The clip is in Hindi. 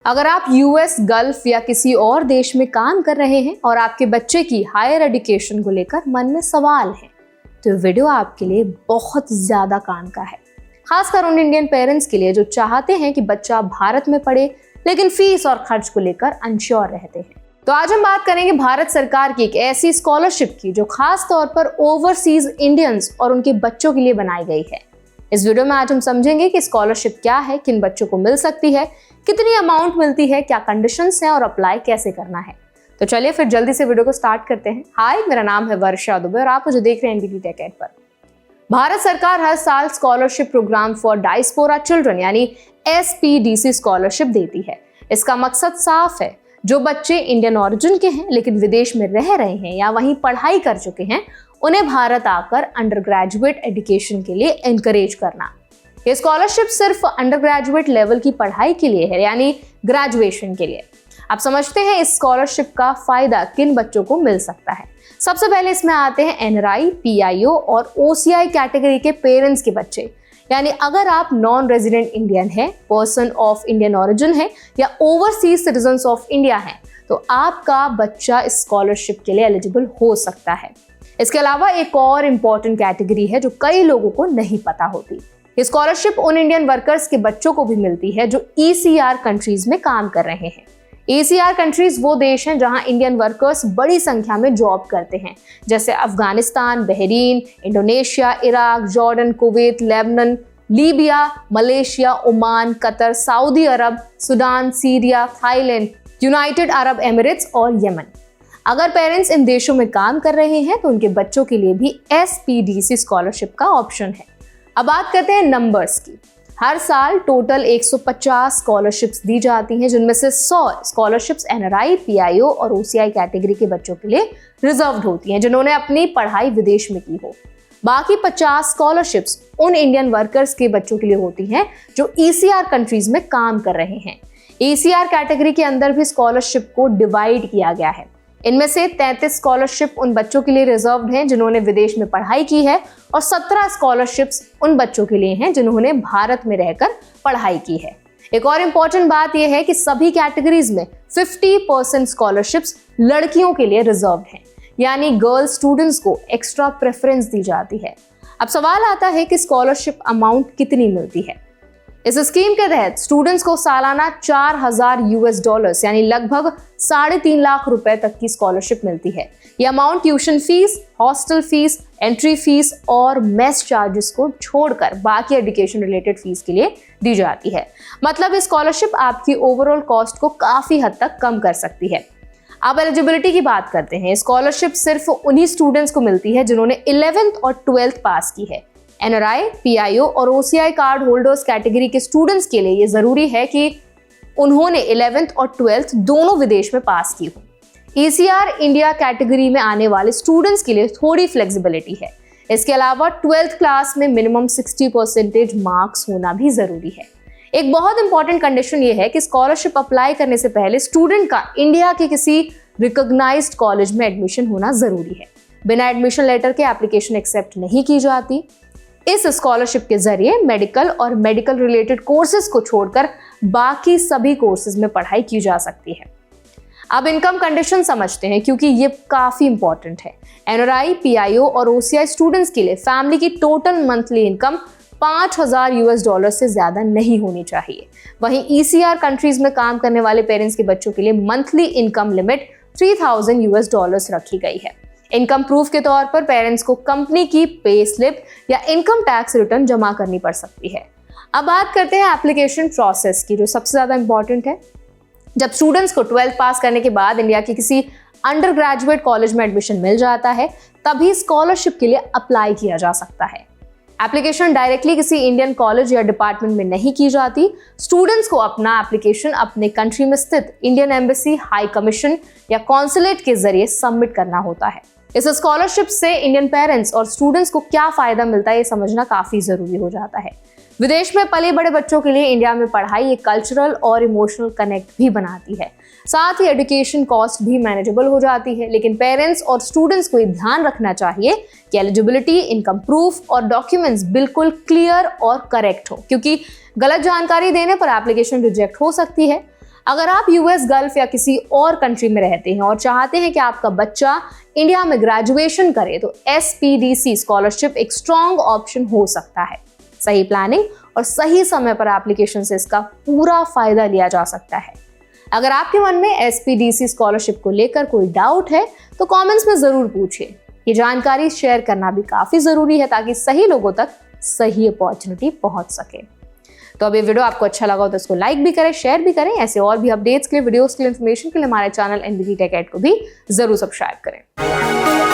अगर आप यूएस, गल्फ या किसी और देश में काम कर रहे हैं और आपके बच्चे की हायर एजुकेशन को लेकर मन में सवाल है, तो वीडियो आपके लिए बहुत ज्यादा काम का है। खासकर उन इंडियन पेरेंट्स के लिए जो चाहते हैं कि बच्चा भारत में पढ़े लेकिन फीस और खर्च को लेकर अनश्योर रहते हैं। तो आज हम बात करेंगे भारत सरकार की एक ऐसी स्कॉलरशिप की जो खास तौर पर ओवरसीज इंडियंस और उनके बच्चों के लिए बनाई गई है। इस वीडियो में आज हम समझेंगे कि स्कॉलरशिप क्या है, किन बच्चों को मिल सकती है, कितनी अमाउंट मिलती है, क्या कंडीशंस हैं और अप्लाई कैसे करना है। तो चलिए फिर जल्दी से वीडियो को स्टार्ट करते हैं। हाय, मेरा नाम है वर्षा दुबे और आप मुझे देख रहे हैं एनडीटी टेक एड पर। भारत सरकार हर साल scholarship program for diaspora children यानी SPDC स्कॉलरशिप देती है। इसका मकसद साफ है, जो बच्चे इंडियन ओरिजिन के हैं लेकिन विदेश में रह रहे हैं या वहीं पढ़ाई कर चुके हैं, उन्हें भारत आकर अंडर ग्रेजुएट एजुकेशन के लिए एनकरेज करना। ये स्कॉलरशिप सिर्फ अंडर ग्रेजुएट लेवल की पढ़ाई के लिए है, यानी ग्रेजुएशन के लिए। आप समझते हैं इस स्कॉलरशिप का फायदा किन बच्चों को मिल सकता है। सबसे पहले इसमें आते हैं NRI, PIO और OCI कैटेगरी के पेरेंट्स के बच्चे, यानी अगर आप नॉन रेजिडेंट इंडियन है, पर्सन ऑफ इंडियन ओरिजिन है या ओवरसीज सिटीजन्स ऑफ इंडिया है, तो आपका बच्चा इस स्कॉलरशिप के लिए एलिजिबल हो सकता है। इसके अलावा एक और इम्पॉर्टेंट कैटेगरी है जो कई लोगों को नहीं पता होती। ये स्कॉलरशिप उन इंडियन वर्कर्स के बच्चों को भी मिलती है जो ECR कंट्रीज में काम कर रहे हैं। ECR कंट्रीज वो देश हैं जहां इंडियन वर्कर्स बड़ी संख्या में जॉब करते हैं, जैसे Afghanistan, Bahrain, Indonesia, Iraq, Jordan, Kuwait, Lebanon, Libya, Malaysia, Oman, Qatar, Saudi Arab, Sudan, Syria, Thailand, United Arab Emirates और यमन। अगर पेरेंट्स इन देशों में काम कर रहे हैं तो उनके बच्चों के लिए भी SPDC स्कॉलरशिप का ऑप्शन है। अब बात करते हैं नंबर्स की। हर साल टोटल 150 स्कॉलरशिप्स दी जाती हैं, जिनमें से 100 स्कॉलरशिप्स NRI, PIO और OCI कैटेगरी के बच्चों के लिए रिजर्व्ड होती हैं, जिन्होंने अपनी पढ़ाई विदेश में की हो। बाकी 50 स्कॉलरशिप्स उन इंडियन वर्कर्स के बच्चों के लिए होती हैं जो ECR कंट्रीज में काम कर रहे हैं। ECR कैटेगरी के अंदर भी स्कॉलरशिप को डिवाइड किया गया है। इनमें से 33 स्कॉलरशिप उन बच्चों के लिए रिजर्व्ड हैं जिन्होंने विदेश में पढ़ाई की है और 17 स्कॉलरशिप्स उन बच्चों के लिए हैं जिन्होंने भारत में रहकर पढ़ाई की है। एक और इम्पॉर्टेंट बात यह है कि सभी कैटेगरीज में 50% स्कॉलरशिप्स लड़कियों के लिए रिजर्व्ड हैं, यानी गर्ल स्टूडेंट्स को एक्स्ट्रा प्रेफरेंस दी जाती है। अब सवाल आता है कि स्कॉलरशिप अमाउंट कितनी मिलती है। इस स्कीम के तहत स्टूडेंट्स को सालाना $4000 यानी लगभग 3.5 लाख रुपए तक की स्कॉलरशिप मिलती है। यह amount tuition fees, hostel fees, entry fees और मेस चार्जेस को छोड़कर बाकी एजुकेशन रिलेटेड फीस के लिए दी जाती है। मतलब ये स्कॉलरशिप आपकी ओवरऑल कॉस्ट को काफी हद तक कम कर सकती है। अब एलिजिबिलिटी की बात करते हैं। स्कॉलरशिप सिर्फ उन्हीं स्टूडेंट्स को मिलती है जिन्होंने 11th और 12th पास की है। NRI, PIO और OCI कार्ड होल्डर्स कैटेगरी के स्टूडेंट्स के लिए ये जरूरी है कि उन्होंने 11th और 12th दोनों विदेश में पास की हो। ECR इंडिया कैटेगरी में आने वाले स्टूडेंट्स के लिए थोड़ी फ्लेक्सिबिलिटी है। इसके अलावा 12th क्लास में मिनिमम 60% मार्क्स होना भी जरूरी है। एक बहुत इंपॉर्टेंट कंडीशन ये है कि स्कॉलरशिप अप्लाई करने से पहले स्टूडेंट का इंडिया के किसी रिकॉग्नाइज्ड कॉलेज में एडमिशन होना जरूरी है। बिना एडमिशन लेटर के एप्लीकेशन एक्सेप्ट नहीं की जाती। इस स्कॉलरशिप के जरिए मेडिकल और मेडिकल रिलेटेड कोर्सेज को छोड़कर बाकी सभी कोर्सेज में पढ़ाई की जा सकती है। अब इनकम कंडीशन समझते हैं क्योंकि ये काफी इंपॉर्टेंट है। NRI, PIO और OCI स्टूडेंट्स के लिए फैमिली की टोटल मंथली इनकम $5000 से ज्यादा नहीं होनी चाहिए। वहीं ECR कंट्रीज में काम करने वाले पेरेंट्स के बच्चों के लिए मंथली इनकम लिमिट $3000 रखी गई है। इनकम प्रूफ के तौर पर पेरेंट्स को कंपनी की पे स्लिप या इनकम टैक्स रिटर्न जमा करनी पड़ सकती है। अब बात करते हैं एप्लीकेशन प्रोसेस की, जो सबसे ज्यादा इंपॉर्टेंट है। जब स्टूडेंट्स को 12th पास करने के बाद इंडिया के किसी अंडर ग्रेजुएट कॉलेज में एडमिशन मिल जाता है, तभी स्कॉलरशिप के लिए अप्लाई किया जा सकता है। एप्लीकेशन डायरेक्टली किसी इंडियन कॉलेज या डिपार्टमेंट में नहीं की जाती। स्टूडेंट्स को अपना एप्लीकेशन अपने कंट्री में स्थित इंडियन एम्बेसी, हाई कमीशन या कॉन्सुलेट के जरिए सबमिट करना होता है। इस स्कॉलरशिप से इंडियन पेरेंट्स और स्टूडेंट्स को क्या फायदा मिलता है, ये समझना काफी जरूरी हो जाता है। विदेश में पले बड़े बच्चों के लिए इंडिया में पढ़ाई एक कल्चरल और इमोशनल कनेक्ट भी बनाती है। साथ ही एजुकेशन कॉस्ट भी मैनेजेबल हो जाती है। लेकिन पेरेंट्स और स्टूडेंट्स को ये ध्यान रखना चाहिए कि एलिजिबिलिटी, इनकम प्रूफ और डॉक्यूमेंट्स बिल्कुल क्लियर और करेक्ट हो, क्योंकि गलत जानकारी देने पर एप्लीकेशन रिजेक्ट हो सकती है। अगर आप यूएस, गल्फ या किसी और कंट्री में रहते हैं और चाहते हैं कि आपका बच्चा इंडिया में ग्रेजुएशन करे तो SPDC स्कॉलरशिप एक स्ट्रॉन्ग ऑप्शन हो सकता है। सही प्लानिंग और सही समय पर एप्लीकेशन से इसका पूरा फायदा लिया जा सकता है। अगर आपके मन में SPDC स्कॉलरशिप को लेकर कोई डाउट है तो कमेंट्स में जरूर पूछिए। ये जानकारी शेयर करना भी काफी जरूरी है ताकि सही लोगों तक सही अपॉर्चुनिटी पहुंच सके। तो अब ये वीडियो आपको अच्छा लगा हो तो इसको लाइक भी करें, शेयर भी करें। ऐसे और भी अपडेट्स के लिए, वीडियोस के लिए, इन्फॉर्मेशन के लिए हमारे चैनल NBT Tech Ed को भी जरूर सब्सक्राइब करें।